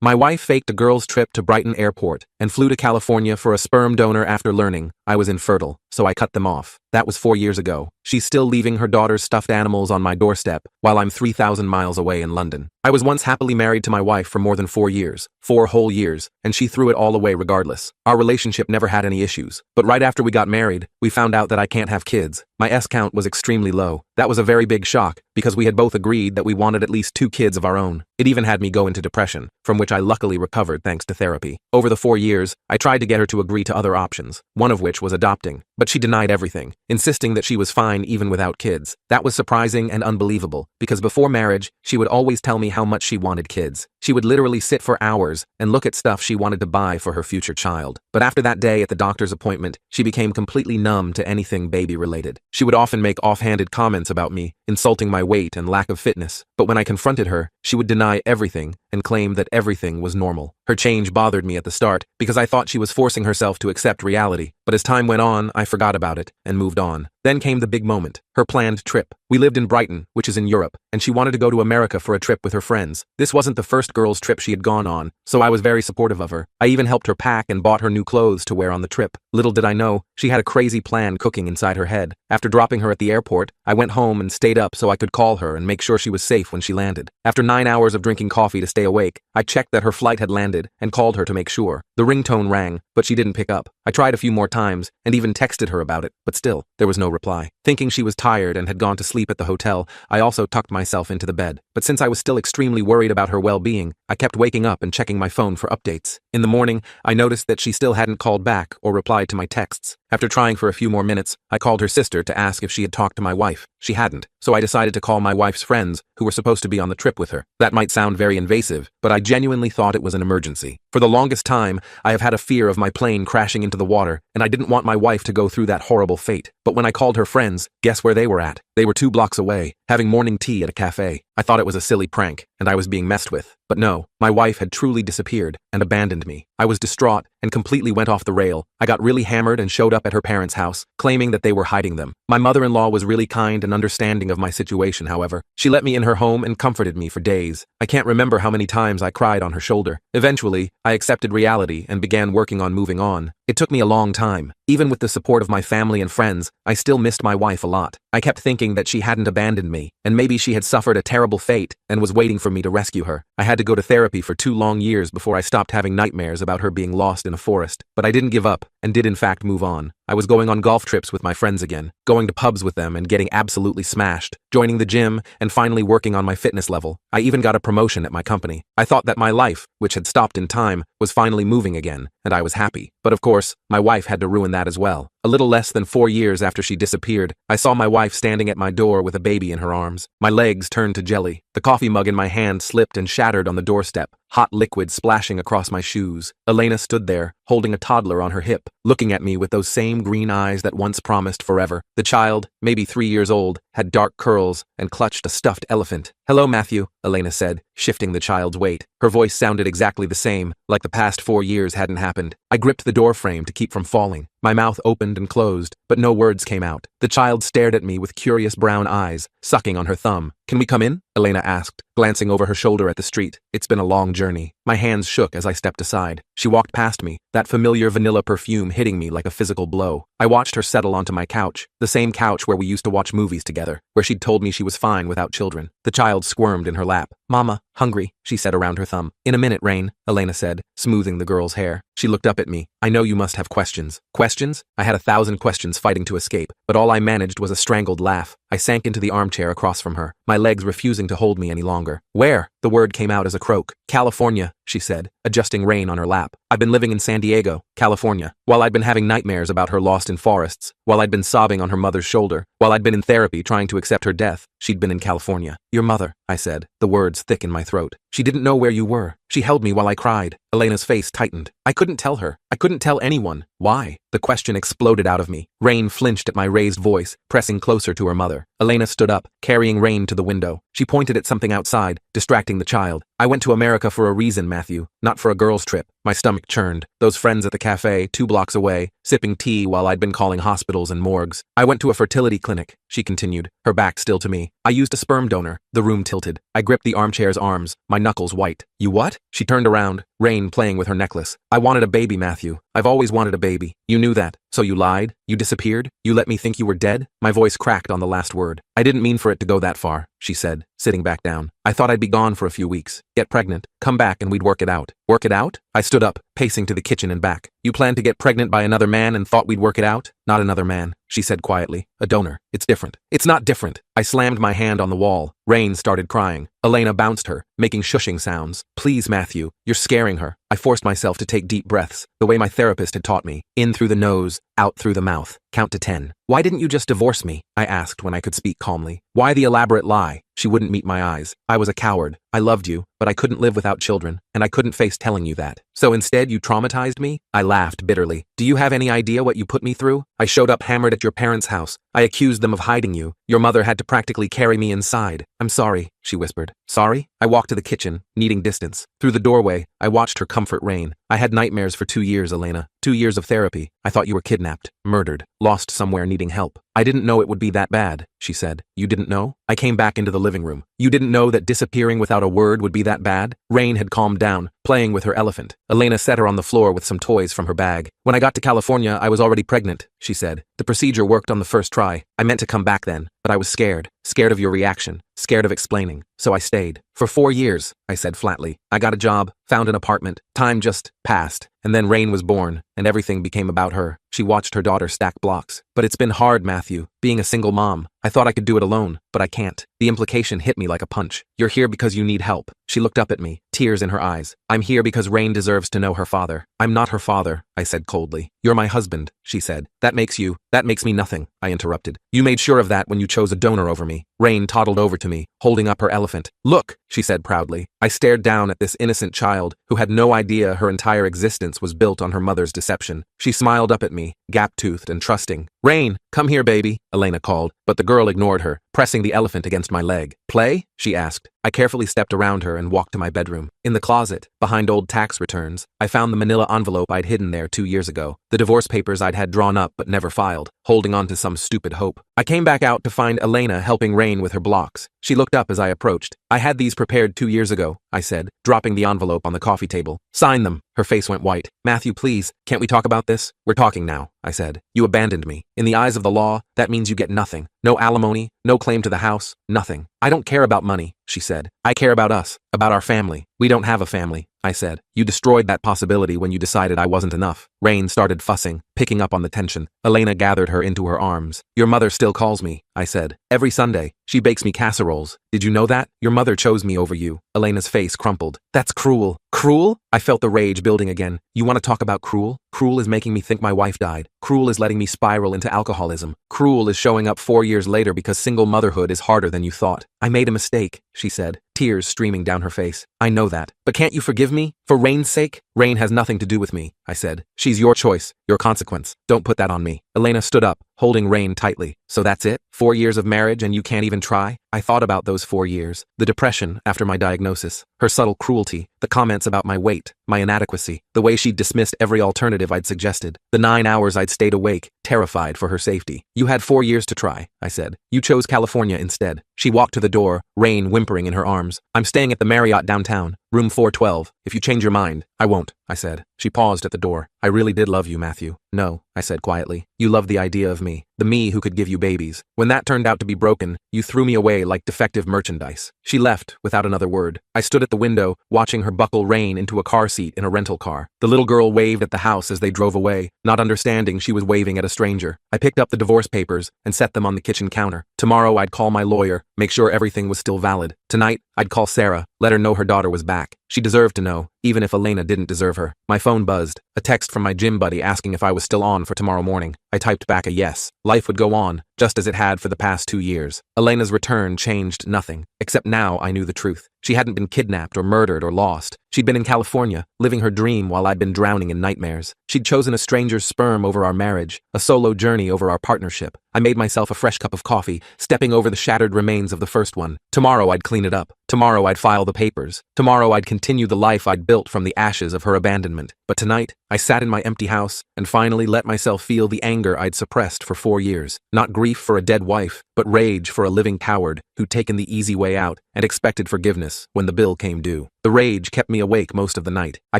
My wife faked a girl's trip to Brighton Airport and flew to California for a sperm donor after learning I was infertile, so I cut them off. That was 4 years ago. She's still leaving her daughter's stuffed animals on my doorstep while I'm 3,000 miles away in London. I was once happily married to my wife for more than 4 years, 4 whole years, and she threw it all away regardless. Our relationship never had any issues. But right after we got married, we found out that I can't have kids. My S count was extremely low. That was a very big shock because we had both agreed that we wanted at least 2 kids of our own. It even had me go into depression, from which I luckily recovered thanks to therapy. Over the 4 years, I tried to get her to agree to other options, one of which was adopting, but she denied everything, insisting that she was fine even without kids. That was surprising and unbelievable, because before marriage, she would always tell me how much she wanted kids. She would literally sit for hours and look at stuff she wanted to buy for her future child. But after that day at the doctor's appointment, she became completely numb to anything baby-related. She would often make offhanded comments about me, insulting my weight and lack of fitness. But when I confronted her, she would deny everything and claim that everything was normal. Her change bothered me at the start because I thought she was forcing herself to accept reality. But as time went on, I forgot about it and moved on. Then came the big moment, her planned trip. We lived in Brighton, which is in Europe, and she wanted to go to America for a trip with her friends. This wasn't the first girls' trip she had gone on, so I was very supportive of her. I even helped her pack and bought her new clothes to wear on the trip. Little did I know, she had a crazy plan cooking inside her head. After dropping her at the airport, I went home and stayed up so I could call her and make sure she was safe when she landed. After 9 hours of drinking coffee to stay awake, I checked that her flight had landed and called her to make sure. The ringtone rang, but she didn't pick up. I tried a few more times and even texted her about it, but still, there was no reply. Thinking she was tired and had gone to sleep at the hotel, I also tucked myself into the bed. But since I was still extremely worried about her well-being, I kept waking up and checking my phone for updates. In the morning, I noticed that she still hadn't called back or replied to my texts. After trying for a few more minutes, I called her sister to ask if she had talked to my wife. She hadn't, so I decided to call my wife's friends who were supposed to be on the trip with her. That might sound very invasive, but I genuinely thought it was an emergency. For the longest time, I have had a fear of my plane crashing into the water, and I didn't want my wife to go through that horrible fate. But when I called her friends, guess where they were at? They were 2 blocks away, having morning tea at a cafe. I thought it was a silly prank, and I was being messed with. But no, my wife had truly disappeared and abandoned me. I was distraught and completely went off the rail. I got really hammered and showed up at her parents' house, claiming that they were hiding them. My mother-in-law was really kind and understanding of my situation, however. She let me in her home and comforted me for days. I can't remember how many times I cried on her shoulder. Eventually, I accepted reality and began working on moving on. It took me a long time. Even with the support of my family and friends, I still missed my wife a lot. I kept thinking that she hadn't abandoned me, and maybe she had suffered a terrible fate and was waiting for me to rescue her. I had to go to therapy for 2 long years before I stopped having nightmares about her being lost in a forest. But I didn't give up, and did in fact move on. I was going on golf trips with my friends again, going to pubs with them and getting absolutely smashed, joining the gym, and finally working on my fitness level. I even got a promotion at my company. I thought that my life, which had stopped in time, was finally moving again, and I was happy. But of course, my wife had to ruin that as well. A little less than 4 years after she disappeared, I saw my wife standing at my door with a baby in her arms. My legs turned to jelly. The coffee mug in my hand slipped and shattered on the doorstep, hot liquid splashing across my shoes. Elena stood there, holding a toddler on her hip, looking at me with those same green eyes that once promised forever. The child, maybe 3 years old, had dark curls and clutched a stuffed elephant. "Hello, Matthew," Elena said, shifting the child's weight. Her voice sounded exactly the same, like the past 4 years hadn't happened. I gripped the door frame to keep from falling. My mouth opened and closed, but no words came out. The child stared at me with curious brown eyes, sucking on her thumb. "Can we come in?" Elena asked, glancing over her shoulder at the street. It's been a long journey. My hands shook as I stepped aside. She walked past me, that familiar vanilla perfume hitting me like a physical blow. I watched her settle onto my couch, the same couch where we used to watch movies together, where she'd told me she was fine without children. The child squirmed in her lap. "Mama, hungry," she said around her thumb. "In a minute, Rain," Elena said, smoothing the girl's hair. She looked up at me. "I know you must have questions." Questions? I had 1,000 questions fighting to escape, but all I managed was a strangled laugh. I sank into the armchair across from her, my legs refusing to hold me any longer. "Where?" The word came out as a croak. "California," she said, adjusting Rain on her lap. "I've been living in San Diego, California. While I'd been having nightmares about her lost in forests, while I'd been sobbing on her mother's shoulder, while I'd been in therapy trying to accept her death, she'd been in California." "Your mother," I said, the words thick in my throat. "She didn't know where you were. She held me while I cried." Elena's face tightened. I couldn't tell her. I couldn't tell anyone. Why? The question exploded out of me. Rain flinched at my raised voice, pressing closer to her mother. Elena stood up, carrying Rain to the window. She pointed at something outside, distracting the child. "I went to America for a reason, Matthew, not for a girls' trip." My stomach churned. Those friends at the cafe, 2 blocks away, sipping tea while I'd been calling hospitals and morgues. I went to a fertility clinic, she continued, her back still to me. I used a sperm donor. The room tilted. I gripped the armchair's arms, my knuckles white. You what? She turned around, Rain playing with her necklace. I wanted a baby, Matthew. I've always wanted a baby. You knew that. So you lied? You disappeared? You let me think you were dead? My voice cracked on the last word. I didn't mean for it to go that far, she said, sitting back down. I thought I'd be gone for a few weeks, get pregnant, come back and we'd work it out. Work it out? I stood up, pacing to the kitchen and back. You planned to get pregnant by another man and thought we'd work it out? Not another man, she said quietly. A donor. It's different. It's not different. I slammed my hand on the wall. Rain started crying. Elena bounced her, making shushing sounds. Please, Matthew, you're scaring her. I forced myself to take deep breaths, the way my therapist had taught me. In through the nose, out through the mouth. Count to 10. Why didn't you just divorce me? I asked when I could speak calmly. Why the elaborate lie? She wouldn't meet my eyes. I was a coward. I loved you, but I couldn't live without children, and I couldn't face telling you that. So instead you traumatized me? I laughed bitterly. Do you have any idea what you put me through? I showed up hammered at your parents' house. I accused them of hiding you. Your mother had to practically carry me inside. I'm sorry, she whispered. Sorry? I walked to the kitchen, needing distance. Through the doorway, I watched her comfort Rain. I had nightmares for 2 years, Elena. 2 years of therapy. I thought you were kidnapped, murdered, lost somewhere needing help. I didn't know it would be that bad, she said. You didn't know? I came back into the living room. You didn't know that disappearing without a word would be that bad? Rain had calmed down, playing with her elephant. Elena set her on the floor with some toys from her bag. When I got to California, I was already pregnant, she said. The procedure worked on the first try. I meant to come back then, but I was scared. Scared of your reaction. Scared of explaining. So I stayed. For 4 years, I said flatly. I got a job, found an apartment. Time just passed. And then Rain was born, and everything became about her. She watched her daughter stack blocks. But it's been hard, Matthew, being a single mom. I thought I could do it alone, but I can't. The implication hit me like a punch. You're here because you need help. She looked up at me, tears in her eyes. I'm here because Rain deserves to know her father. I'm not her father, I said coldly. You're my husband, she said. That makes me nothing, I interrupted. You made sure of that when you chose a donor over me. Rain toddled over to me, holding up her elephant. Look, she said proudly. I stared down at this innocent child who had no idea her entire existence was built on her mother's deception. She smiled up at me, gap-toothed and trusting. Rain, come here, baby, Elena called, but the girl ignored her, pressing the elephant against my leg. Play? She asked. I carefully stepped around her and walked to my bedroom. In the closet, behind old tax returns, I found the manila envelope I'd hidden there 2 years ago, the divorce papers I'd had drawn up but never filed, holding on to some stupid hope. I came back out to find Elena helping Rain with her blocks. She looked up as I approached. I had these prepared 2 years ago, I said, dropping the envelope on the coffee table. Sign them. Her face went white. Matthew, please, can't we talk about this? We're talking now, I said. You abandoned me. In the eyes of the law, that means you get nothing. No alimony, no claim to the house, nothing. I don't care about money, she said. I care about us, about our family. We don't have a family, I said. You destroyed that possibility when you decided I wasn't enough. Rain started fussing, picking up on the tension. Elena gathered her into her arms. Your mother still calls me, I said. Every Sunday, she bakes me casseroles. Did you know that? Your mother chose me over you. Elena's face crumpled. That's cruel. Cruel? I felt the rage building again. You want to talk about cruel? Cruel is making me think my wife died. Cruel is letting me spiral into alcoholism. Cruel is showing up 4 years later because single motherhood is harder than you thought. I made a mistake, she said, tears streaming down her face. I know that. But can't you forgive me? For Rain's sake? Rain has nothing to do with me, I said. She's your choice, your consequence. Don't put that on me. Elena stood up, holding Rain tightly. So that's it? 4 years of marriage and you can't even try? I thought about those 4 years. The depression after my diagnosis, her subtle cruelty, the comments about my weight, my inadequacy, the way she dismissed every alternative I'd suggested, the 9 hours I'd stayed awake, terrified for her safety. You had 4 years to try, I said. You chose California instead. She walked to the door, Rain whimpering in her arms. I'm staying at the Marriott downtown, room 412. If you change your mind, I won't, I said. She paused at the door. I really did love you, Matthew. No, I said quietly. You loved the idea of me, the me who could give you babies. When that turned out to be broken, you threw me away like defective merchandise. She left without another word. I stood at the window, watching her buckle Rain into a car seat in a rental car. The little girl waved at the house as they drove away, not understanding she was waving at a stranger. I picked up the divorce papers and set them on the kitchen counter. Tomorrow I'd call my lawyer, make sure everything was still valid. Tonight, I'd call Sarah, let her know her daughter was back. She deserved to know, even if Elena didn't deserve her. My phone buzzed, a text from my gym buddy asking if I was still on for tomorrow morning. I typed back a yes. Life would go on, just as it had for the past 2 years. Elena's return changed nothing, except now I knew the truth. She hadn't been kidnapped or murdered or lost. She'd been in California, living her dream while I'd been drowning in nightmares. She'd chosen a stranger's sperm over our marriage, a solo journey over our partnership. I made myself a fresh cup of coffee, stepping over the shattered remains of the first one. Tomorrow I'd clean it up. Tomorrow I'd file the papers. Tomorrow I'd continue the life I'd built from the ashes of her abandonment. But tonight, I sat in my empty house and finally let myself feel the anger I'd suppressed for 4 years. Not grief for a dead wife, but rage for a living coward who'd taken the easy way out and expected forgiveness when the bill came due. The rage kept me awake most of the night. I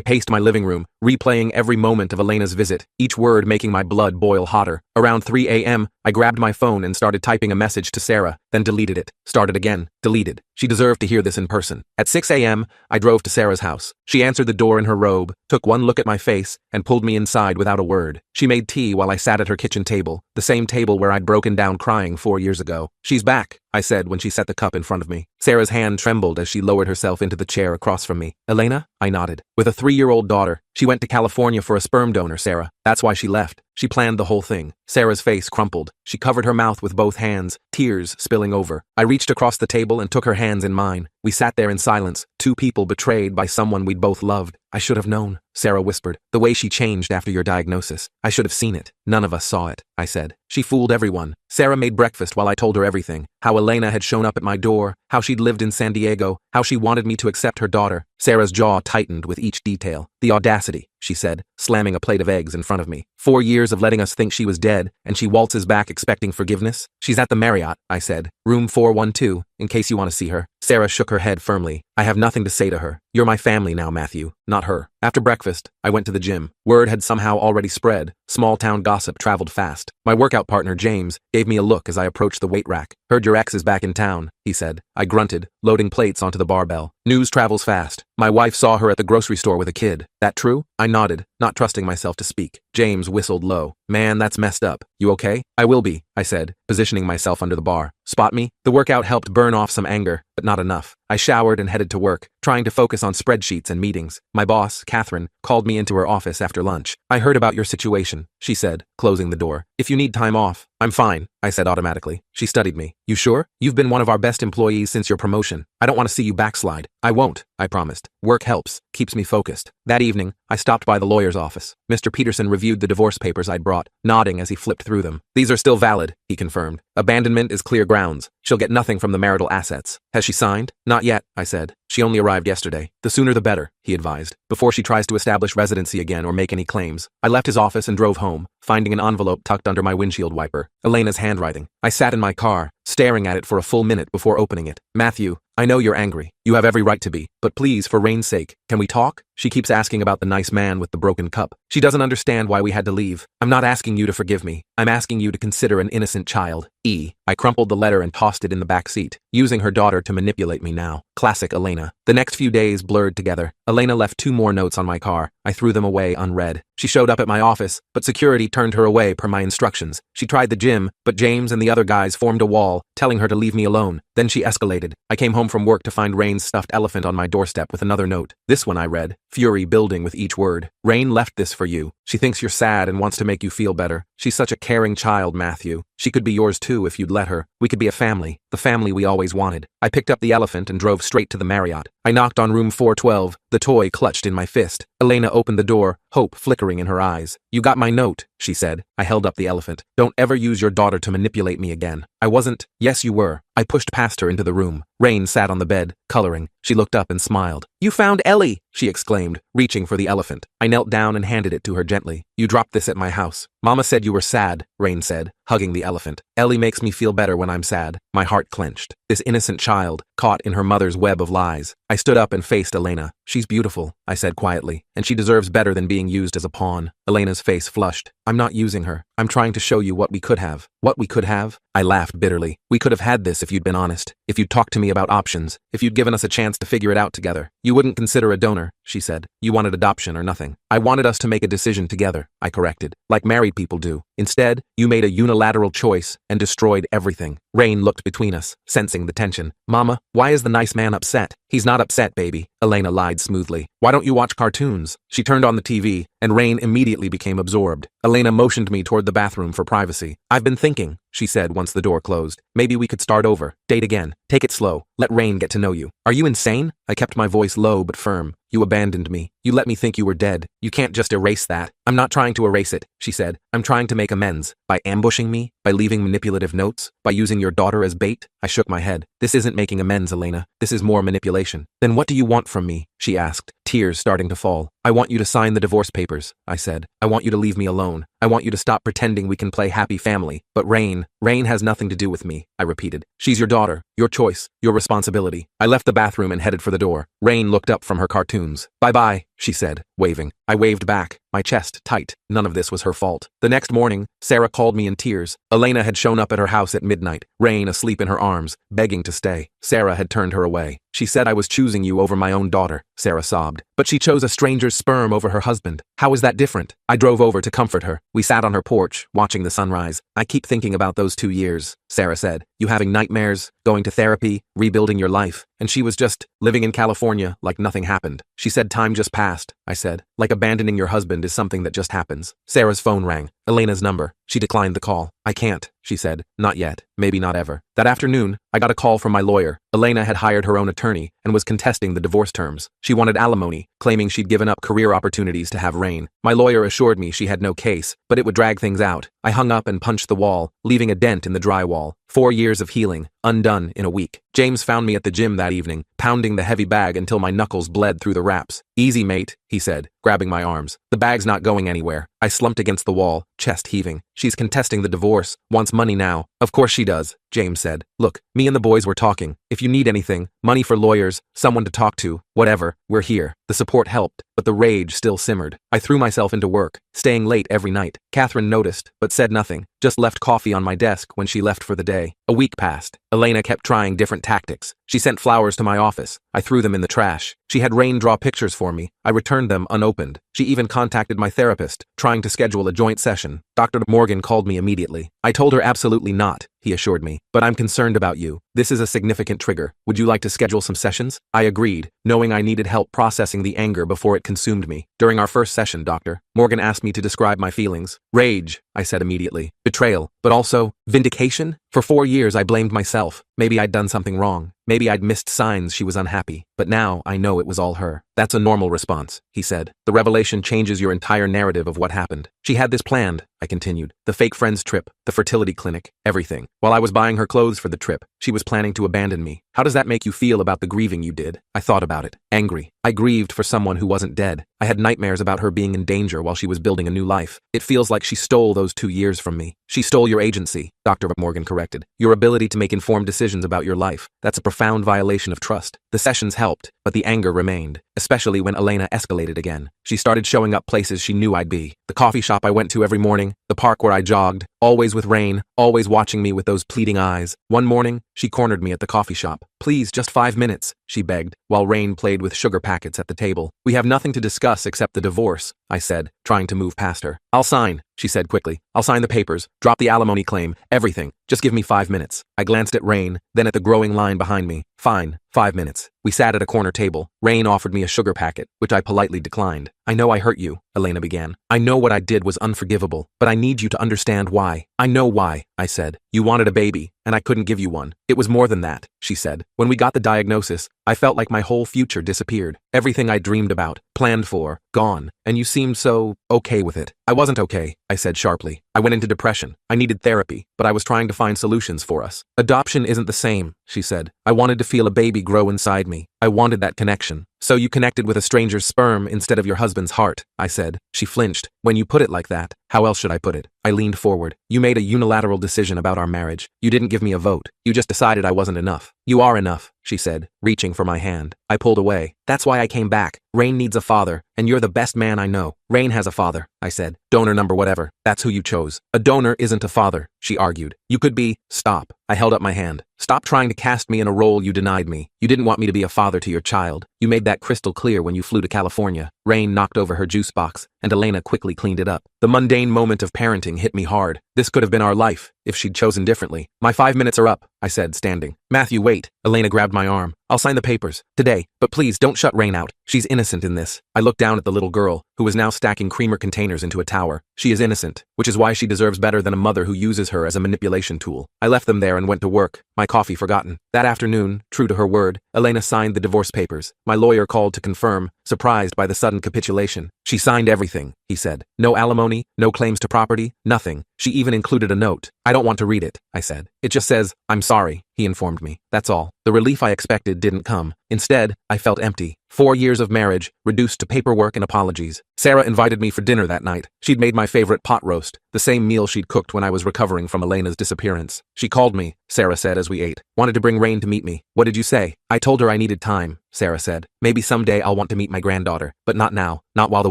paced my living room, replaying every moment of Elena's visit, each word making my blood boil hotter. Around 3 a.m., I grabbed my phone and started typing a message to Sarah, then deleted it, started again, deleted. She deserved to hear this in person. At 6 a.m., I drove to Sarah's house. She answered the door in her robe, took one look at my face, and pulled me inside without a word. She made tea while I sat at her kitchen table, the same table where I'd broken down crying 4 years ago. "She's back," I said when she set the cup in front of me. Sarah's hand trembled as she lowered herself into the chair across from me. "Elena?" I nodded. "With a 3-year-old daughter. She went to California for a sperm donor, Sarah. That's why she left. She planned the whole thing." Sarah's face crumpled. She covered her mouth with both hands, tears spilling over. I reached across the table and took her hands in mine. We sat there in silence, two people betrayed by someone we'd both loved. "I should have known," Sarah whispered. "The way she changed after your diagnosis. I should have seen it. None of us saw it," I said. "She fooled everyone." Sarah made breakfast while I told her everything. How Elena had shown up at my door, how she'd lived in San Diego, how she wanted me to accept her daughter. Sarah's jaw tightened with each detail. "The audacity," she said, slamming a plate of eggs in front of me. 4 years of letting us think she was dead, and she waltzes back expecting forgiveness? "She's at the Marriott," I said. "Room 412, in case you want to see her." Sarah shook her head firmly. "I have nothing to say to her. You're my family now, Matthew, not her." After breakfast, I went to the gym. Word had somehow already spread. Small town gossip traveled fast. My workout partner, James, gave me a look as I approached the weight rack. "Heard your ex is back in town," he said. I grunted, loading plates onto the barbell. "News travels fast. My wife saw her at the grocery store with a kid. That true?" I nodded, not trusting myself to speak. James whistled low. "Man, that's messed up. You okay?" "I will be," I said, positioning myself under the bar. "Spot me?" The workout helped burn off some anger, but not enough. I showered and headed to work, trying to focus on spreadsheets and meetings. My boss, Catherine, called me into her office after lunch. "I heard about your situation," she said, closing the door. "If you need time off." "I'm fine," I said automatically. She studied me. "You sure? You've been one of our best employees since your promotion. I don't want to see you backslide." "I won't," I promised. "Work helps, keeps me focused." That evening, I stopped by the lawyer's office. Mr. Peterson reviewed the divorce papers I'd brought, nodding as he flipped through them. "These are still valid," he confirmed. "Abandonment is clear grounds. She'll get nothing from the marital assets." "Has she signed?" "Not yet," I said. "She only arrived yesterday." "The sooner the better," he advised, "before she tries to establish residency again or make any claims." I left his office and drove home, finding an envelope tucked under my windshield wiper. Elena's handwriting. I sat in my car, staring at it for a full minute before opening it. "Matthew, I know you're angry. You have every right to be. But please, for Rain's sake, can we talk? She keeps asking about the nice man with the broken cup. She doesn't understand why we had to leave. I'm not asking you to forgive me. I'm asking you to consider an innocent child. E. I crumpled the letter and tossed it in the back seat, using her daughter to manipulate me now. Classic Elena. The next few days blurred together. Elena left 2 more notes on my car. I threw them away unread. She showed up at my office, but security turned her away per my instructions. She tried the gym, but James and the other guys formed a wall, telling her to leave me alone. Then she escalated. I came home from work to find Rain's stuffed elephant on my doorstep with another note. This one I read, fury building with each word. "Rain left this for you. She thinks you're sad and wants to make you feel better. She's such a caring child, Matthew. She could be yours too if you'd let her. We could be a family, the family we always wanted." I picked up the elephant and drove straight to the Marriott. I knocked on room 412, the toy clutched in my fist. Elena opened the door, hope flickering in her eyes. "You got my note," she said. I held up the elephant. "Don't ever use your daughter to manipulate me again." "I wasn't." "Yes, you were." I pushed past her into the room. Rain sat on the bed, coloring. She looked up and smiled. "You found Ellie!" she exclaimed, reaching for the elephant. I knelt down and handed it to her gently. "You dropped this at my house." "Mama said you were sad," Rain said, hugging the elephant. "Ellie makes me feel better when I'm sad." My heart clenched. This innocent child, caught in her mother's web of lies. I stood up and faced Elena. "She's beautiful," I said quietly, "and she deserves better than being used as a pawn." Elena's face flushed. "I'm not using her. I'm trying to show you what we could have." "What we could have?" I laughed bitterly. "We could have had this if you'd been honest. If you'd talked to me about options. If you'd given us a chance to figure it out together. You wouldn't consider a donor," she said. "You wanted adoption or nothing." "I wanted us to make a decision together," I corrected, "like married people do. Instead, you made a unilateral choice and destroyed everything." Rain looked between us, sensing the tension. "Mama, why is the nice man upset?" "He's not upset, baby," Elena lied smoothly. "Why don't you watch cartoons?" She turned on the TV, and Rain immediately became absorbed. Elena motioned me toward the bathroom for privacy. "I've been thinking," she said once the door closed. "Maybe we could start over. Date again. Take it slow. Let Rain get to know you." "Are you insane?" I kept my voice low but firm. "You abandoned me. You let me think you were dead. You can't just erase that." "I'm not trying to erase it," she said. "I'm trying to make amends." "By ambushing me?" By leaving manipulative notes? By using your daughter as bait? I shook my head. This isn't making amends, Elena. This is more manipulation. Then what do you want from me? She asked, tears starting to fall. I want you to sign the divorce papers, I said. I want you to leave me alone. I want you to stop pretending we can play happy family. But Rain has nothing to do with me, I repeated. She's your daughter, your choice, your responsibility. I left the bathroom and headed for the door. Rain looked up from her cartoons. Bye-bye, she said, waving. I waved back, my chest tight. None of this was her fault. The next morning, Sarah called me in tears. Elena had shown up at her house at midnight, Rain asleep in her arms, begging to stay. Sarah had turned her away. She said I was choosing you over my own daughter, Sarah sobbed. But she chose a stranger's sperm over her husband. How is that different? I drove over to comfort her. We sat on her porch, watching the sunrise. I keep thinking about those 2 years, Sarah said. You having nightmares, going to therapy, rebuilding your life. And she was just living in California like nothing happened. She said time just passed, I said. Like abandoning your husband is something that just happens. Sarah's phone rang. Elena's number. She declined the call. I can't, she said. Not yet. Maybe not ever. That afternoon, I got a call from my lawyer. Elena had hired her own attorney and was contesting the divorce terms. She wanted alimony, claiming she'd given up career opportunities to have Rain. My lawyer assured me she had no case, but it would drag things out. I hung up and punched the wall, leaving a dent in the drywall. 4 years of healing, undone in a week. James found me at the gym that evening, pounding the heavy bag until my knuckles bled through the wraps. Easy, mate, he said, grabbing my arms. The bag's not going anywhere. I slumped against the wall, chest heaving. She's contesting the divorce, wants money now. Of course she does, James said. Look, me and the boys were talking. If you need anything, money for lawyers, someone to talk to, whatever, we're here. The support helped, but the rage still simmered. I threw myself into work, staying late every night. Catherine noticed, but said nothing, just left coffee on my desk when she left for the day. A week passed. Elena kept trying different tactics. She sent flowers to my office. I threw them in the trash. She had Rain draw pictures for me. I returned them unopened. She even contacted my therapist, trying to schedule a joint session. Dr. Morgan called me immediately. I told her absolutely not, he assured me. But I'm concerned about you. This is a significant trigger. Would you like to schedule some sessions? I agreed, knowing I needed help processing the anger before it consumed me. During our first session, Doctor, Morgan asked me to describe my feelings. Rage, I said immediately. Betrayal, but also vindication? For 4 years, I blamed myself. Maybe I'd done something wrong. Maybe I'd missed signs she was unhappy. But now I know it was all her. That's a normal response, he said. The revelation changes your entire narrative of what happened. She had this planned, I continued. The fake friends trip, the fertility clinic, everything. While I was buying her clothes for the trip, she was planning to abandon me. How does that make you feel about the grieving you did? I thought about it. Angry. I grieved for someone who wasn't dead. I had nightmares about her being in danger while she was building a new life. It feels like she stole those 2 years from me. She stole your agency, Dr. Morgan corrected. Your ability to make informed decisions about your life. That's a profound violation of trust. The sessions helped, but the anger remained, especially when Elena escalated again. She started showing up places she knew I'd be. The coffee shop I went to every morning, the park where I jogged, always with Rain, always watching me with those pleading eyes. One morning, she cornered me at the coffee shop. Please, just 5 minutes, she begged, while Rain played with sugar packets at the table. We have nothing to discuss except the divorce, I said, trying to move past her. I'll sign, she said quickly. I'll sign the papers, drop the alimony claim, everything. Just give me 5 minutes. I glanced at Rain, then at the growing line behind me. Fine, 5 minutes. We sat at a corner table. Rain offered me a sugar packet, which I politely declined. I know I hurt you, Elena began. I know what I did was unforgivable, but I need you to understand why. I know why, I said. You wanted a baby, and I couldn't give you one. It was more than that, she said. When we got the diagnosis, I felt like my whole future disappeared. Everything I dreamed about, planned for, gone, and you seemed so okay with it. I wasn't okay, I said sharply. I went into depression. I needed therapy, but I was trying to find solutions for us. Adoption isn't the same, she said. I wanted to feel a baby grow inside me. I wanted that connection. So you connected with a stranger's sperm instead of your husband's heart, I said. She flinched. When you put it like that, how else should I put it? I leaned forward. You made a unilateral decision about our marriage. You didn't give me a vote. You just decided I wasn't enough. You are enough, she said, reaching for my hand. I pulled away. That's why I came back. Rain needs a father, and you're the best man I know. Rain has a father, I said. Donor number whatever. That's who you chose. A donor isn't a father, she argued. You could be. Stop. I held up my hand. Stop trying to cast me in a role you denied me. You didn't want me to be a father to your child. You made that crystal clear when you flew to California. Rain knocked over her juice box, and Elena quickly cleaned it up. The mundane moment of parenting hit me hard. This could have been our life, if she'd chosen differently. My 5 minutes are up, I said, standing. Matthew, wait. Elena grabbed my arm. I'll sign the papers. Today. But please, don't shut Rain out. She's innocent in this. I looked down at the little girl, who was now stacking creamer containers into a tower. She is innocent, which is why she deserves better than a mother who uses her as a manipulation tool. I left them there and went to work, my coffee forgotten. That afternoon, true to her word, Elena signed the divorce papers. My lawyer called to confirm, surprised by the sudden capitulation. She signed everything, he said. No alimony, no claims to property, nothing. She even included a note. I don't want to read it, I said. It just says, I'm sorry, he informed me. That's all. The relief I expected didn't come. Instead, I felt empty. 4 years of marriage, reduced to paperwork and apologies. Sarah invited me for dinner that night. She'd made my favorite pot roast, the same meal she'd cooked when I was recovering from Elena's disappearance. She called me, Sarah said as we ate. Wanted to bring Rain to meet me. What did you say? I told her I needed time, Sarah said. Maybe someday I'll want to meet my granddaughter, but not now, not while the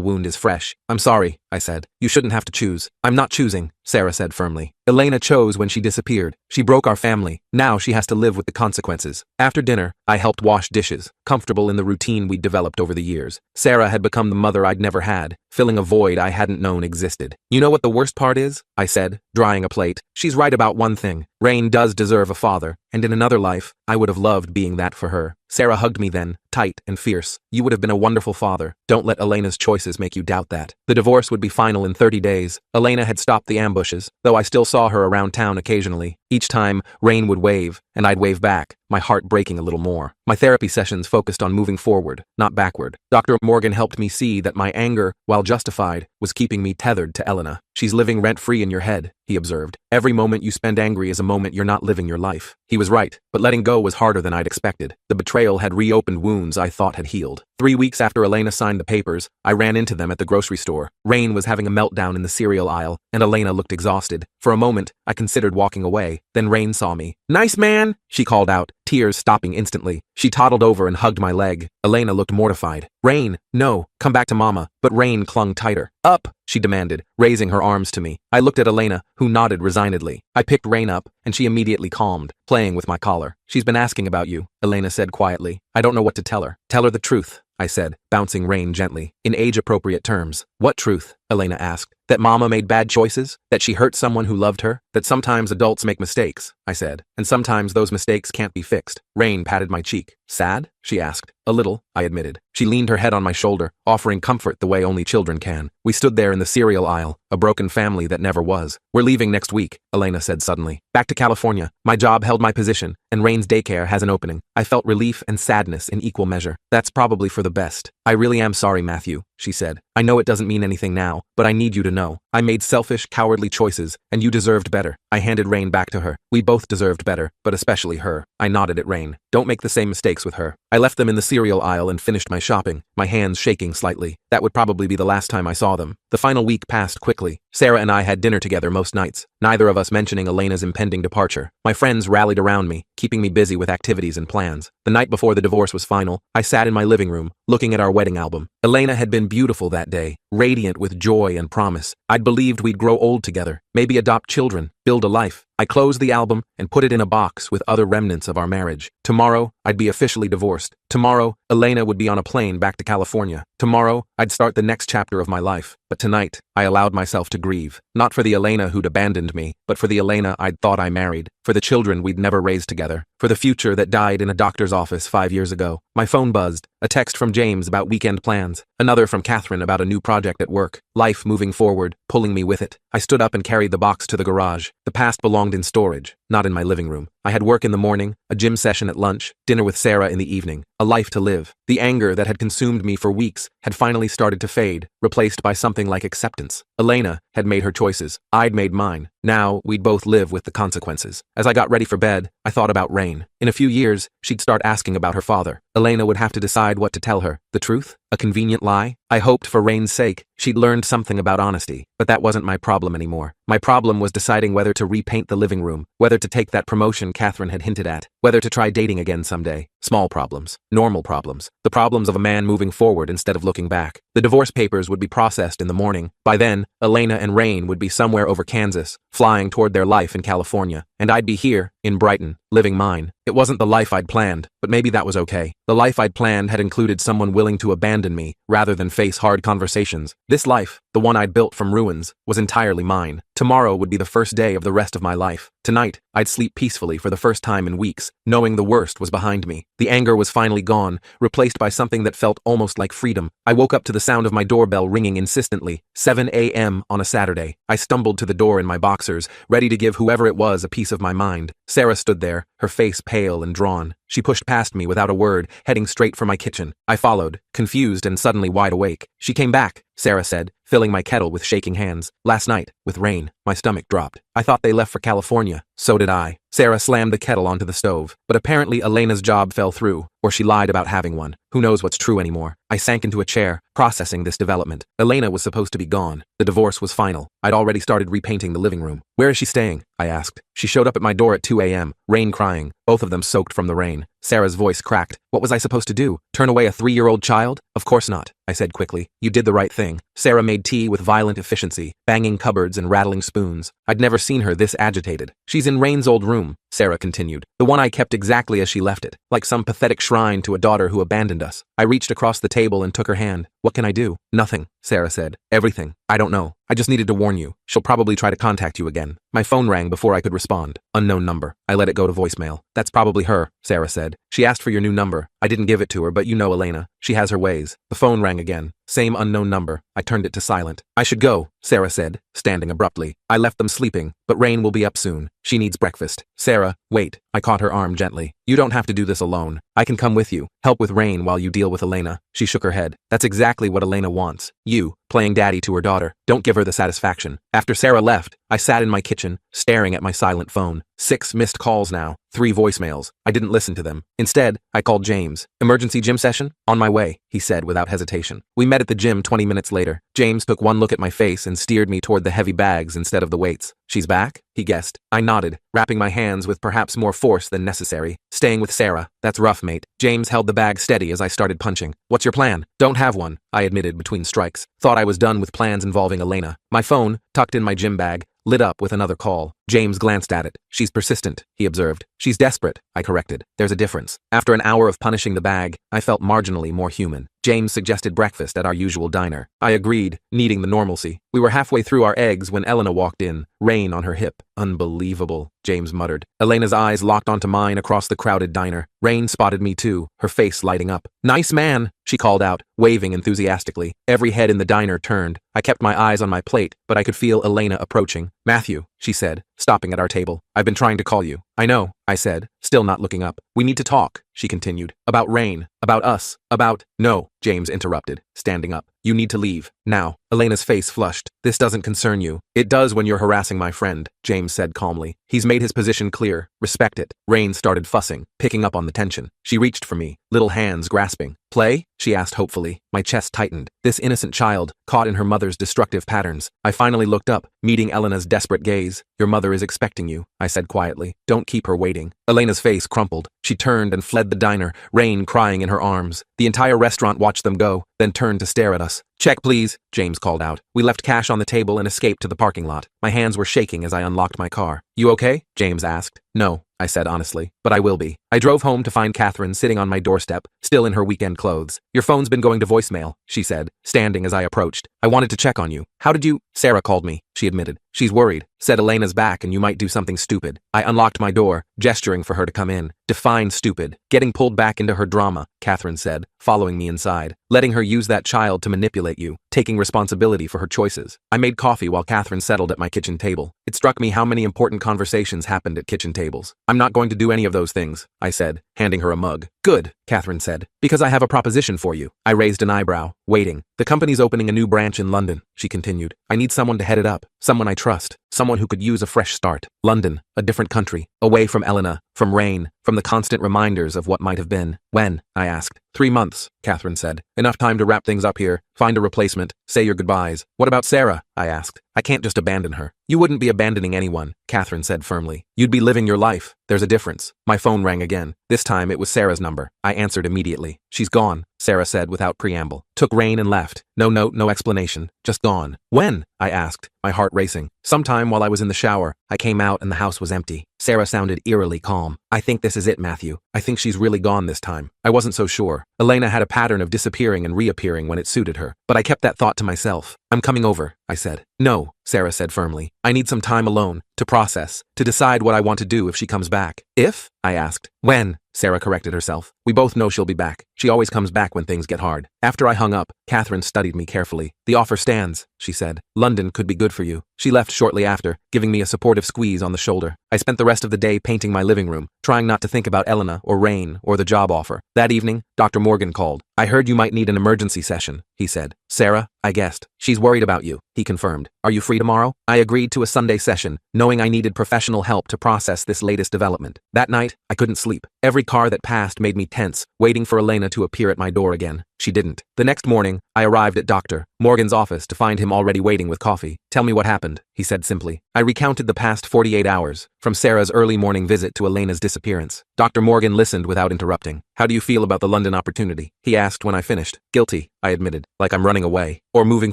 wound is fresh. I'm sorry, I said. You shouldn't have to choose. I'm not choosing, Sarah said firmly. Elena chose when she disappeared. She broke our family. Now she has to live with the consequences. After dinner, I helped wash dishes, comfortable in the routine we'd developed over the years. Sarah had become the mother I'd never had, filling a void I hadn't known existed. You know what the worst part is? I said, drying a plate. She's right about one thing. Rain does deserve a father, and in another life, I would have loved being that for her. Sarah hugged me then, tight and fierce. You would have been a wonderful father. Don't let Elena's choices make you doubt that. The divorce would be final in 30 days. Elena had stopped the ambushes, though I still saw her around town occasionally. Each time, Rain would wave, and I'd wave back, my heart breaking a little more. My therapy sessions focused on moving forward, not backward. Dr. Morgan helped me see that my anger, while justified, was keeping me tethered to Elena. She's living rent-free in your head, he observed. Every moment you spend angry is a moment you're not living your life. He was right, but letting go was harder than I'd expected. The betrayal had reopened wounds I thought had healed. 3 weeks after Elena signed the papers, I ran into them at the grocery store. Rain was having a meltdown in the cereal aisle, and Elena looked exhausted. For a moment, I considered walking away. Then Rain saw me. Nice man, she called out, tears stopping instantly. She toddled over and hugged my leg. Elena looked mortified. Rain, no, come back to Mama. But Rain clung tighter. Up, she demanded, raising her arms to me. I looked at Elena, who nodded resignedly. I picked Rain up, and she immediately calmed, playing with my collar. She's been asking about you, Elena said quietly. I don't know what to tell her. Tell her the truth, I said, bouncing Rain gently, in age-appropriate terms. What truth? Elena asked. That Mama made bad choices? That she hurt someone who loved her? That sometimes adults make mistakes, I said, and sometimes those mistakes can't be fixed. Rain patted my cheek. Sad? She asked. A little, I admitted. She leaned her head on my shoulder, offering comfort the way only children can. We stood there in the cereal aisle, a broken family that never was. We're leaving next week, Elena said suddenly. Back to California. My job held my position, and Rain's daycare has an opening. I felt relief and sadness in equal measure. That's probably for the best. I really am sorry, Matthew, she said. I know it doesn't mean anything now, but I need you to know. I made selfish, cowardly choices, and you deserved better. I handed Rain back to her. We both deserved better, but especially her. I nodded at Rain. Don't make the same mistakes with her. I left them in the cereal aisle and finished my shopping, my hands shaking slightly. That would probably be the last time I saw them. The final week passed quickly. Sarah and I had dinner together most nights, neither of us mentioning Elena's impending departure. My friends rallied around me, keeping me busy with activities and plans. The night before the divorce was final, I sat in my living room, looking at our wedding album. Elena had been beautiful that day, radiant with joy and promise. I'd believed we'd grow old together, maybe adopt children, build a life. I closed the album and put it in a box with other remnants of our marriage. Tomorrow, I'd be officially divorced. Tomorrow, Elena would be on a plane back to California. Tomorrow, I'd start the next chapter of my life. But tonight, I allowed myself to grieve. Not for the Elena who'd abandoned me, but for the Elena I'd thought I married. For the children we'd never raised together. For the future that died in a doctor's office 5 years ago. My phone buzzed. A text from James about weekend plans. Another from Catherine about a new project at work. Life moving forward, pulling me with it. I stood up and carried the box to the garage. The past belonged in storage, not in my living room. I had work in the morning, a gym session at lunch, dinner with Sarah in the evening. A life to live. The anger that had consumed me for weeks had finally started to fade, replaced by something like acceptance. Elena had made her choices. I'd made mine. Now, we'd both live with the consequences. As I got ready for bed, I thought about Rain. In a few years, she'd start asking about her father. Elena would have to decide what to tell her. The truth? A convenient lie? I hoped for Rain's sake, she'd learned something about honesty. But that wasn't my problem anymore. My problem was deciding whether to repaint the living room, whether to take that promotion Catherine had hinted at, whether to try dating again someday. Small problems. Normal problems. The problems of a man moving forward instead of looking back. The divorce papers would be processed in the morning. By then, Elena and Rain would be somewhere over Kansas, flying toward their life in California. and I'd be here, in Brighton, living mine. It wasn't the life I'd planned, but maybe that was okay. The life I'd planned had included someone willing to abandon me, rather than face hard conversations. This life, the one I'd built from ruins, was entirely mine. Tomorrow would be the first day of the rest of my life. Tonight, I'd sleep peacefully for the first time in weeks, knowing the worst was behind me. The anger was finally gone, replaced by something that felt almost like freedom. I woke up to the sound of my doorbell ringing insistently. 7 a.m. on a Saturday. I stumbled to the door in my boxers, ready to give whoever it was a piece of my mind. Sarah stood there, her face pale and drawn. She pushed past me without a word, heading straight for my kitchen. I followed, confused and suddenly wide awake. She came back, Sarah said, filling my kettle with shaking hands. Last night, with rain, my stomach dropped. I thought they left for California. So did I. Sarah slammed the kettle onto the stove, but apparently Elena's job fell through, or she lied about having one. Who knows what's true anymore? I sank into a chair, processing this development. Elena was supposed to be gone. The divorce was final. I'd already started repainting the living room. Where is she staying? I asked. She showed up at my door at 2 a.m., Rain crying, both of them soaked from the rain. Sarah's voice cracked. What was I supposed to do? Turn away a 3-year-old child? Of course not, I said quickly. You did the right thing. Sarah made tea with violent efficiency, banging cupboards and rattling spoons. I'd never seen her this agitated. She's in Rain's old room, Sarah continued. The one I kept exactly as she left it, like some pathetic shrine to a daughter who abandoned us. I reached across the table and took her hand. What can I do? Nothing, Sarah said. Everything. I don't know. I just needed to warn you. She'll probably try to contact you again. My phone rang before I could respond. Unknown number. I let it go to voicemail. That's probably her, Sarah said. She asked for your new number. I didn't give it to her, but you know Elena. She has her ways. The phone rang again. Same unknown number. I turned it to silent. I should go, Sarah said, standing abruptly. I left them sleeping, but Rain will be up soon. She needs breakfast. Sarah, wait. I caught her arm gently. You don't have to do this alone. I can come with you. Help with Rain while you deal with Elena. She shook her head. That's exactly what Elena wants. You, playing daddy to her daughter. Don't give her the satisfaction. After Sarah left, I sat in my kitchen, staring at my silent phone. 6 missed calls now, 3 voicemails. I didn't listen to them. Instead, I called James. Emergency gym session? On my way, he said without hesitation. We met at the gym 20 minutes later. James took one look at my face and steered me toward the heavy bags instead of the weights. She's back? He guessed. I nodded, wrapping my hands with perhaps more force than necessary. Staying with Sarah. That's rough, mate. James held the bag steady as I started punching. What's your plan? Don't have one, I admitted between strikes. Thought I was done with plans involving Elena. My phone, tucked in my gym bag, lit up with another call. James glanced at it. She's persistent, he observed. She's desperate, I corrected. There's a difference. After an hour of punishing the bag, I felt marginally more human. James suggested breakfast at our usual diner. I agreed, needing the normalcy. We were halfway through our eggs when Elena walked in, Rain on her hip. Unbelievable, James muttered. Elena's eyes locked onto mine across the crowded diner. Rain spotted me too, her face lighting up. Nice man, she called out, waving enthusiastically. Every head in the diner turned. I kept my eyes on my plate, but I could feel Elena approaching. Matthew, she said, stopping at our table. I've been trying to call you. I know, I said, still not looking up. We need to talk, she continued. About Rain, about us, about… No, James interrupted, standing up. You need to leave, now. Elena's face flushed. This doesn't concern you. It does when you're harassing my friend, James said calmly. He's made his position clear. Respect it. Rain started fussing, picking up on the tension. She reached for me, little hands grasping. Play? She asked hopefully. My chest tightened. This innocent child, caught in her mother's destructive patterns. I finally looked up, meeting Elena's desperate gaze. Your mother is expecting you, I said quietly. Don't keep her waiting. Elena's face crumpled. She turned and fled the diner, Rain crying in her arms. The entire restaurant watched them go, then turned to stare at us. Check, please, James called out. We left cash on the table and escaped to the parking lot. My hands were shaking as I unlocked my car. You okay? James asked. No, I said honestly, but I will be. I drove home to find Catherine sitting on my doorstep, still in her weekend clothes. Your phone's been going to voicemail, she said, standing as I approached. I wanted to check on you. How did you… Sarah called me, she admitted. She's worried. Said Elena's back and you might do something stupid. I unlocked my door, gesturing for her to come in. Define stupid. Getting pulled back into her drama, Catherine said, following me inside. Letting her use that child to manipulate you, taking responsibility for her choices. I made coffee while Catherine settled at my kitchen table. It struck me how many important conversations happened at kitchen tables. I'm not going to do any of those things, I said, handing her a mug. Good, Catherine said, because I have a proposition for you. I raised an eyebrow, waiting. The company's opening a new branch in London, she continued. I need someone to head it up, someone I trust, someone who could use a fresh start. London, a different country, away from Elena, from Rain, from the constant reminders of what might have been. When? I asked. 3 months, Catherine said. Enough time to wrap things up here, find a replacement, say your goodbyes. What about Sarah? I asked. I can't just abandon her. You wouldn't be abandoning anyone, Catherine said firmly. You'd be living your life. There's a difference. My phone rang again. This time it was Sarah's number. I answered immediately. She's gone, Sarah said without preamble. Took Rain and left. No note, no explanation. Just gone. When? I asked, my heart racing. Sometime while I was in the shower. I came out and the house was empty. Sarah sounded eerily calm. I think this is it, Matthew. I think she's really gone this time. I wasn't so sure. Elena had a pattern of disappearing and reappearing when it suited her, but I kept that thought to myself. I'm coming over, I said. No, Sarah said firmly. I need some time alone, to process, to decide what I want to do if she comes back. If? I asked. When? Sarah corrected herself. We both know she'll be back. She always comes back when things get hard. After I hung up, Catherine studied me carefully. The offer stands, she said. London could be good for you. She left shortly after, giving me a supportive squeeze on the shoulder. I spent the rest of the day painting my living room, trying not to think about Elena or Rain or the job offer. That evening, Dr. Morgan called. I heard you might need an emergency session, he said. Sarah, I guessed. She's worried about you, he confirmed. Are you free tomorrow? I agreed to a Sunday session, knowing I needed professional help to process this latest development. That night, I couldn't sleep. Every car that passed made me tense, waiting for Elena to appear at my door again. She didn't. The next morning, I arrived at Dr. Morgan's office to find him already waiting with coffee. Tell me what happened, he said simply. I recounted the past 48 hours, from Sarah's early morning visit to Elena's disappearance. Dr. Morgan listened without interrupting. How do you feel about the London opportunity? He asked when I finished. Guilty, I admitted, like I'm running away. Or moving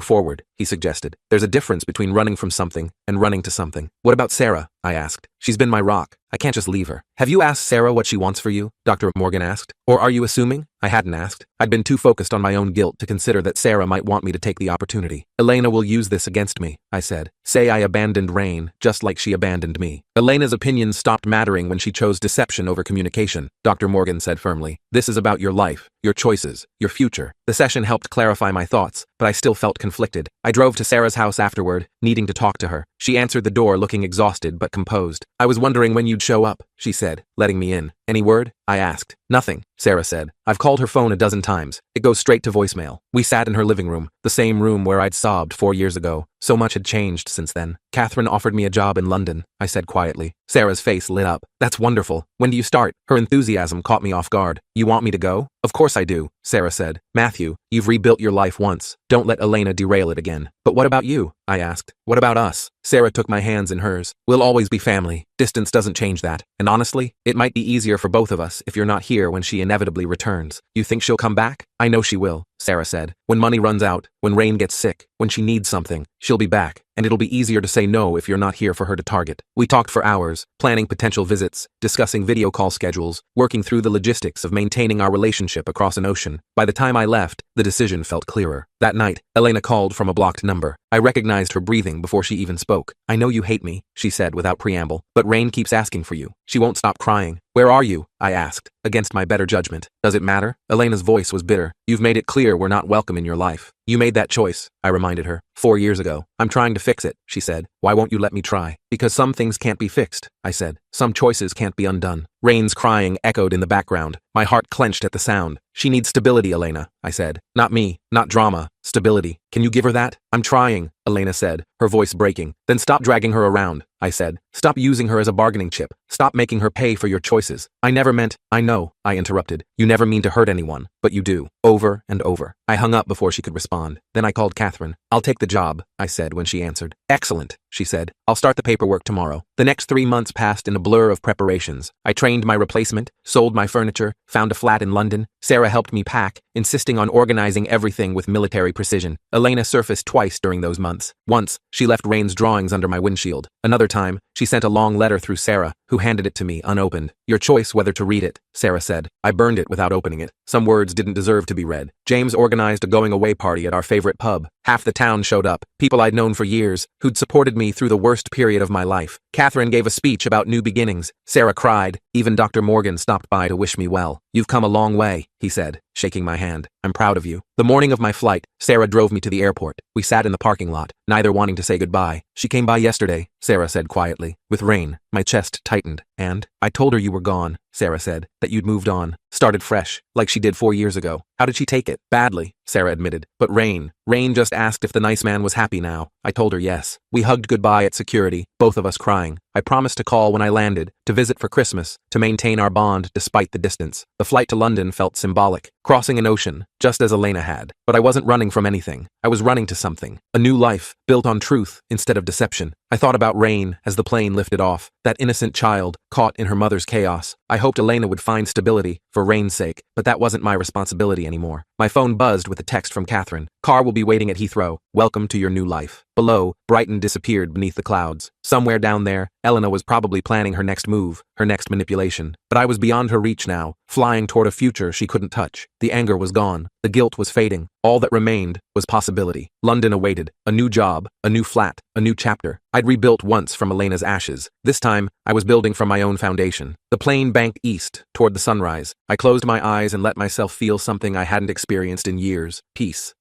forward, he suggested. There's a difference between running from something and running to something. What about Sarah? I asked. She's been my rock. I can't just leave her. Have you asked Sarah what she wants for you? Dr. Morgan asked. Or are you assuming? I hadn't asked. I'd been too focused on my own guilt to consider that Sarah might want me to take the opportunity. Elena will use this against me, I said. Say I abandoned Rain, just like she abandoned me. Elena's opinions stopped mattering when she chose deception over communication, Dr. Morgan said firmly. This is about your life, your choices, your future. The session helped clarify my thoughts, but I still felt conflicted. I drove to Sarah's house afterward, needing to talk to her. She answered the door looking exhausted but composed. I was wondering when you'd show up, she said, letting me in. Any word? I asked. Nothing, Sarah said. I've called her phone a dozen times. It goes straight to voicemail. We sat in her living room, the same room where I'd sobbed 4 years ago. So much had changed since then. Catherine offered me a job in London, I said quietly. Sarah's face lit up. That's wonderful. When do you start? Her enthusiasm caught me off guard. You want me to go? Of course I do, Sarah said. Matthew, you've rebuilt your life once. Don't let Elena derail it again. But what about you? I asked. What about us? Sarah took my hands in hers. We'll always be family. Distance doesn't change that. And honestly, it might be easier for both of us if you're not here when she inevitably returns. You think she'll come back? I know she will, Sarah said. When money runs out, when Rain gets sick, when she needs something, she'll be back. And it'll be easier to say no if you're not here for her to target. We talked for hours, planning potential visits, discussing video call schedules, working through the logistics of maintaining our relationship across an ocean. By the time I left, the decision felt clearer. That night, Elena called from a blocked number. I recognized her breathing before she even spoke. I know you hate me, she said without preamble, but Rain keeps asking for you. She won't stop crying. Where are you? I asked, against my better judgment. Does it matter? Elena's voice was bitter. You've made it clear we're not welcome in your life. You made that choice, I reminded her, 4 years ago. I'm trying to fix it, she said. Why won't you let me try? Because some things can't be fixed, I said. Some choices can't be undone. Rain's crying echoed in the background. My heart clenched at the sound. She needs stability, Elena, I said. Not me, not drama, stability. Can you give her that? I'm trying, Elena said, her voice breaking. Then stop dragging her around, I said. Stop using her as a bargaining chip. Stop making her pay for your choices. I never meant— I know, I interrupted. You never mean to hurt anyone, but you do. Over and over. I hung up before she could respond. Then I called Catherine. I'll take the job, I said when she answered. Excellent, she said. I'll start the paperwork tomorrow. The next 3 months passed in a blur of preparations. I trained my replacement, sold my furniture, found a flat in London. Sarah helped me pack, insisting on organizing everything with military precision. Elena surfaced twice during those months. Once, she left Rain's drawings under my windshield. Another time, she sent a long letter through Sarah, who handed it to me unopened. Your choice whether to read it, Sarah said. I burned it without opening it. Some words didn't deserve to be read. James organized a going-away party at our favorite pub. Half the town showed up, people I'd known for years, who'd supported me through the worst period of my life. Catherine gave a speech about new beginnings. Sarah cried. Even Dr. Morgan stopped by to wish me well. You've come a long way, he said, shaking my hand. I'm proud of you. The morning of my flight, Sarah drove me to the airport. We sat in the parking lot, neither wanting to say goodbye. She came by yesterday, Sarah said quietly. With Rain. My chest tightened. And? I told her you were gone, Sarah said, that you'd moved on. Started fresh, like she did 4 years ago. How did she take it? Badly, Sarah admitted. But Rain just asked if the nice man was happy now. I told her yes. We hugged goodbye at security, both of us crying. I promised to call when I landed, to visit for Christmas, to maintain our bond despite the distance. The flight to London felt symbolic, crossing an ocean, just as Elena had. But I wasn't running from anything. I was running to something. A new life, built on truth instead of deception. I thought about Rain as the plane lifted off, that innocent child caught in her mother's chaos. I hoped Elena would find stability for Rain's sake, but that wasn't my responsibility anymore. My phone buzzed with a text from Catherine. Car will be waiting at Heathrow. Welcome to your new life. Below, Brighton disappeared beneath the clouds. Somewhere down there, Elena was probably planning her next move, her next manipulation. But I was beyond her reach now, flying toward a future she couldn't touch. The anger was gone. The guilt was fading. All that remained was possibility. London awaited. A new job, a new flat, a new chapter. I'd rebuilt once from Elena's ashes. This time, I was building from my own foundation. The plane banked east, toward the sunrise. I closed my eyes and let myself feel something I hadn't experienced in years. Peace.